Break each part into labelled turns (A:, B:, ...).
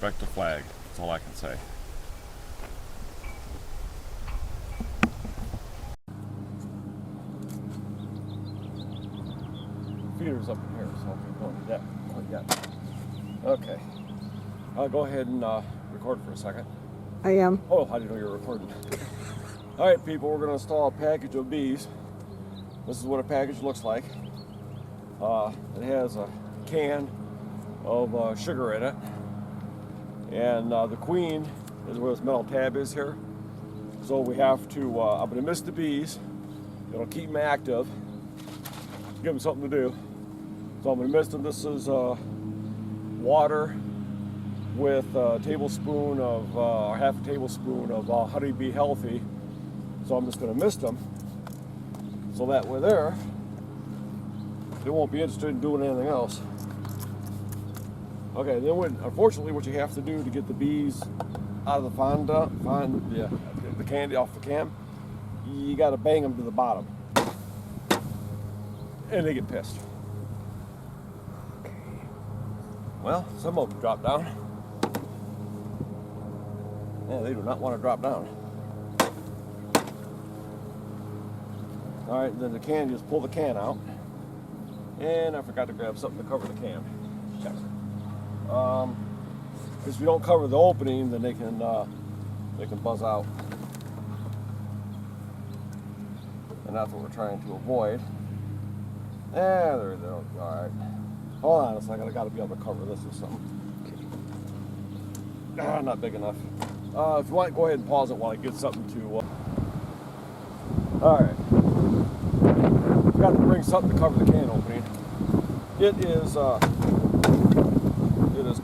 A: respect the flag. That's all I can say. Feeder's up in here, so we don't need that quite yet. Okay. I'll go ahead and record for a second.
B: I am.
A: Oh, I didn't know you were recording. All right, people, we're going to install a package of bees. This is what a package looks like. It has a can of sugar in it. And the queen is where this metal tab is here. So we have to, I'm going to mist the bees. It'll keep them active. Give them something to do. So I'm going to mist them. This is water with a tablespoon of, or half a tablespoon of Honey Bee Healthy. So I'm just going to mist them. So that way there, they won't be interested in doing anything else. Okay, then unfortunately what you have to do to get the bees out of the candy off the can, you got to bang them to the bottom. And they get pissed.
B: Okay.
A: Well, some of them drop down. Yeah, they do not want to drop down. All right, then the can, just pull the can out. And I forgot to grab something to cover the can. Check. Because if you don't cover the opening, then they can buzz out. And that's what we're trying to avoid. Yeah, there they go. All right. Hold on a second. I got to be able to cover this with something. Okay. Not big enough. If you want, go ahead and pause it while I get something to. All right. Got to bring something to cover the can opening. It is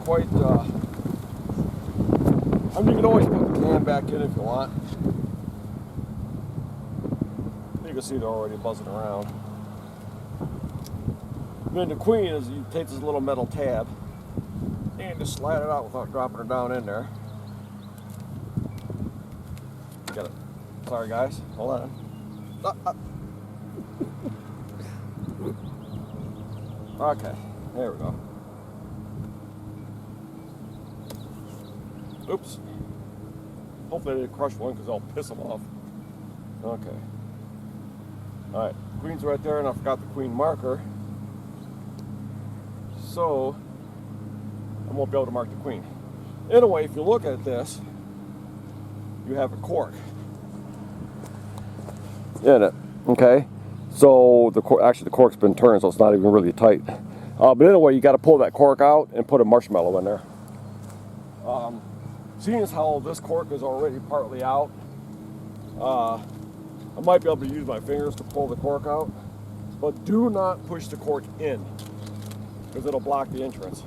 A: quite. I mean, you can always put the can back in if you want. You can see they're already buzzing around. Then the queen is, you take this little metal tab and just slide it out without dropping her down in there. Get it. Sorry guys, hold on. Okay, there we go. Oops. Hopefully I didn't crush one because I'll piss them off. Okay. Alright, queen's right there and I forgot the queen marker. So, I won't be able to mark the queen. Anyway, if you look at this, you have a cork in it, okay? So, the cork's been turned, so it's not even really tight. But anyway, you got to pull that cork out and put a marshmallow in there. Seeing as how this cork is already partly out, I might be able to use my fingers to pull the cork out, but do not push the cork in, because it'll block the entrance.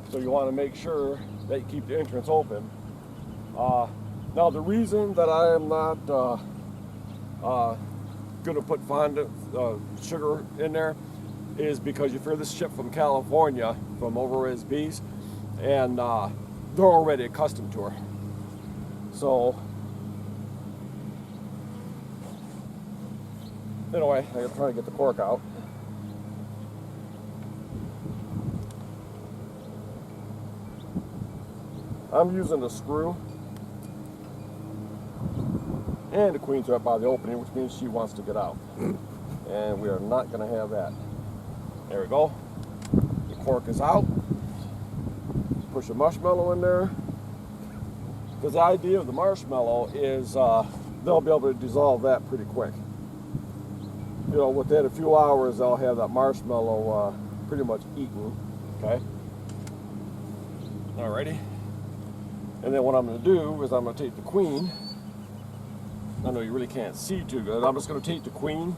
A: So you want to make sure that you keep the entrance open. Now the reason that I am not going to put fondant sugar in there is because you fear this ship from California, from Over His Bees, and they're already accustomed to her. So anyway, I'm trying to get the cork out. I'm using a screw, and the queen's right by the opening, which means she wants to get out. And we are not going to have that. There we go. The cork is out. Push a marshmallow in there. Because the idea of the marshmallow is they'll be able to dissolve that pretty quick. You know, within a few hours, they'll have that marshmallow pretty much eaten. Okay. Alrighty. And then what I'm going to do is I'm going to take the queen. I know you really can't see too good. I'm just going to take the queen,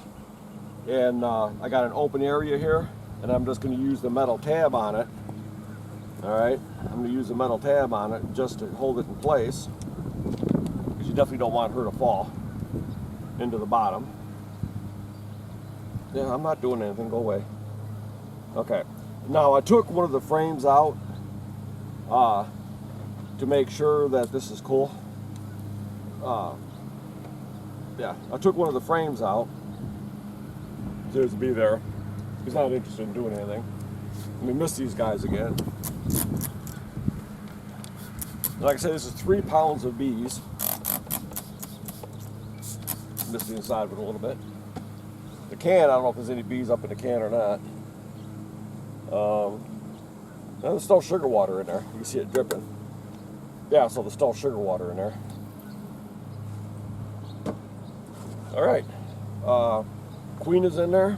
A: and I got an open area here, and I'm just going to use the metal tab on it. Alright, I'm going to use the metal tab on it just to hold it in place, because you definitely don't want her to fall into the bottom. Yeah, I'm not doing anything, go away. Okay, now I took one of the frames out to make sure that this is cool. Yeah, I took one of the frames out. There's a bee there. He's not interested in doing anything. Let me miss these guys again. Like I said, this is 3 pounds of bees. Missed the inside of it a little bit. The can, I don't know if there's any bees up in the can or not. There's still sugar water in there. You can see it dripping. Yeah, so there's still sugar water in there. All right, queen is in there.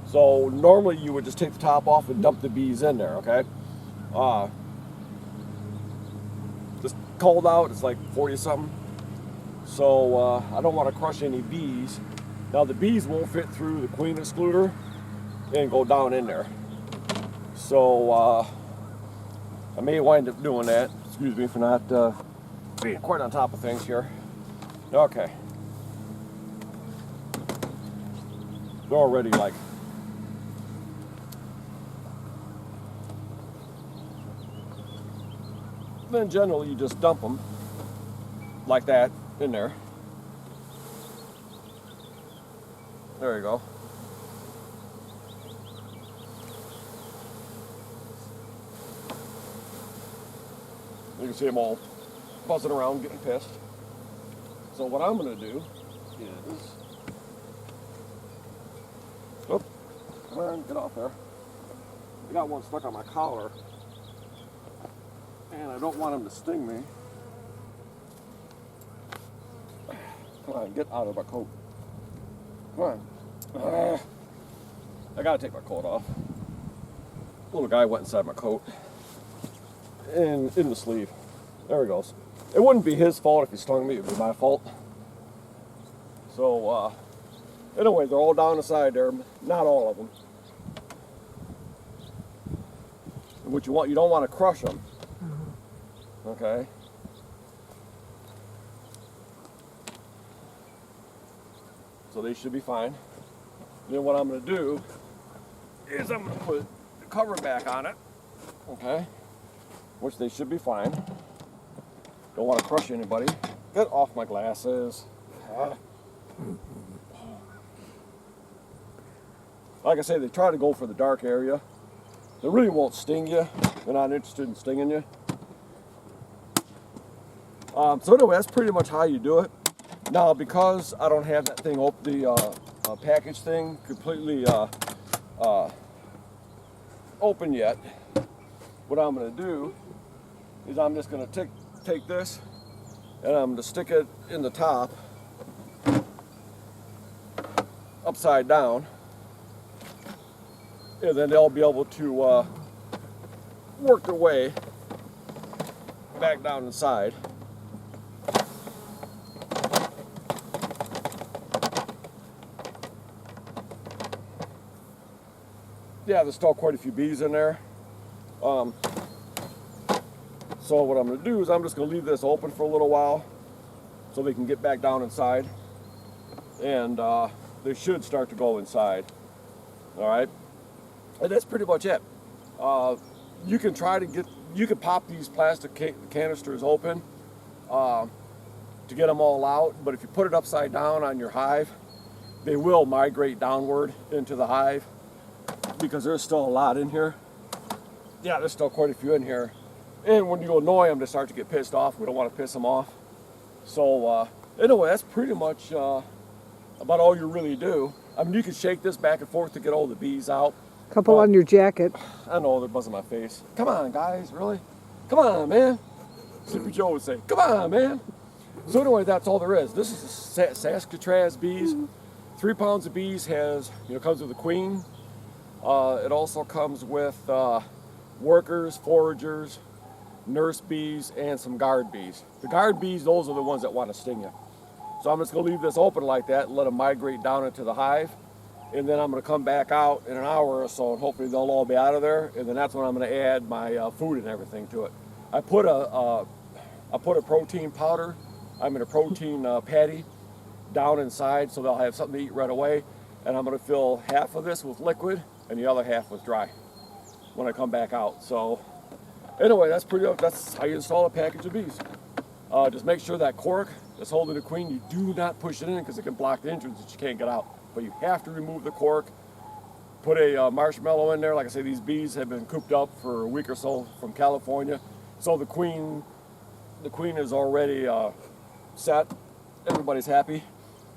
A: So normally you would just take the top off and dump the bees in there, okay? Just cold out, it's like 40 something. So I don't want to crush any bees. Now the bees won't fit through the queen excluder and go down in there. So I may wind up doing that. Excuse me for not being quite on top of things here. Okay. They're already like then generally you just dump them like that in there. There you go. You can see them all buzzing around getting pissed. So what I'm going to do is, oh, come on, get off there. I got one stuck on my collar and I don't want him to sting me. Come on, get out of my coat. Come on. I gotta take my coat off. Little guy went inside my coat. And in the sleeve. There he goes. It wouldn't be his fault if he stung me, it would be my fault. So, anyway, they're all down the side there. Not all of them. And what you don't want to crush them. Okay. So they should be fine. Then what I'm going to do is I'm going to put the cover back on it. Okay. Which they should be fine. Don't want to crush anybody. Get off my glasses. Like I say, they try to go for the dark area. They really won't sting you. They're not interested in stinging you. So anyway, that's pretty much how you do it. Now, because I don't have that thing open, the package thing completely open yet, what I'm going to do is I'm just going to take this and I'm going to stick it in the top upside down, and then they'll be able to work their way back down inside. Yeah, there's still quite a few bees in there. So what I'm going to do is I'm just going to leave this open for a little while so they can get back down inside, and they should start to go inside. All right, and that's pretty much it. You can pop these plastic canisters open to get them all out, but if you put it upside down on your hive, they will migrate downward into the hive because there's still a lot in here. Yeah, there's still quite a few in here. And when you annoy them, they start to get pissed off. We don't want to piss them off. So anyway, that's pretty much about all you really do. I mean, you can shake this back and forth to get all the bees out.
B: Couple on your jacket.
A: I know, they're buzzing my face. Come on, guys, really? Come on, man. Sleepy Joe would say, come on, man. So anyway, that's all there is. This is the Saskatraz bees. 3 pounds of bees comes with a queen. It also comes with workers, foragers, nurse bees, and some guard bees. The guard bees, those are the ones that want to sting you. So I'm just going to leave this open like that and let them migrate down into the hive. And then I'm going to come back out in an hour or so, and hopefully they'll all be out of there. And then that's when I'm going to add my food and everything to it. I put a protein powder, a protein patty down inside so they'll have something to eat right away. And I'm going to fill half of this with liquid and the other half with dry when I come back out. So anyway, that's how you install a package of bees. Just make sure that cork that's holding the queen, you do not push it in because it can block the entrance that you can't get out. But you have to remove the cork, put a marshmallow in there. Like I say, these bees have been cooped up for a week or so from California. So the queen The queen is already set. Everybody's happy.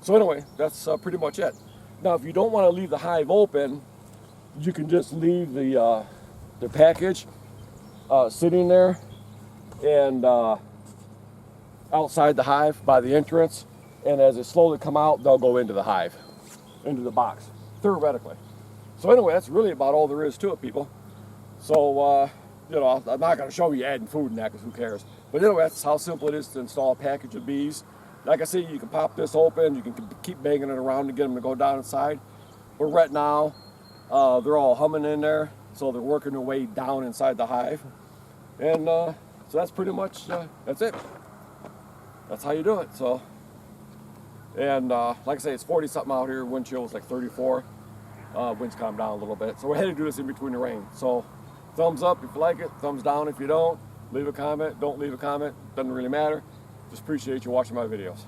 A: So anyway, that's pretty much it. Now, if you don't want to leave the hive open, you can just leave the package sitting there and outside the hive by the entrance. And as they slowly come out, they'll go into the hive, into the box, theoretically. So anyway, that's really about all there is to it, people. So, you know, I'm not going to show you adding food in that because who cares. But anyway, that's how simple it is to install a package of bees. Like I said, you can pop this open, you can keep banging it around to get them to go down inside. But right now, they're all humming in there, so they're working their way down inside the hive. And so that's pretty much, that's it. That's how you do it. So, and like I say, it's 40 something out here, wind chill is like 34. Winds calm down a little bit. So we're headed to do this in between the rain. So thumbs up if you like it, thumbs down if you don't. Leave a comment, don't leave a comment, doesn't really matter. Just appreciate you watching my videos.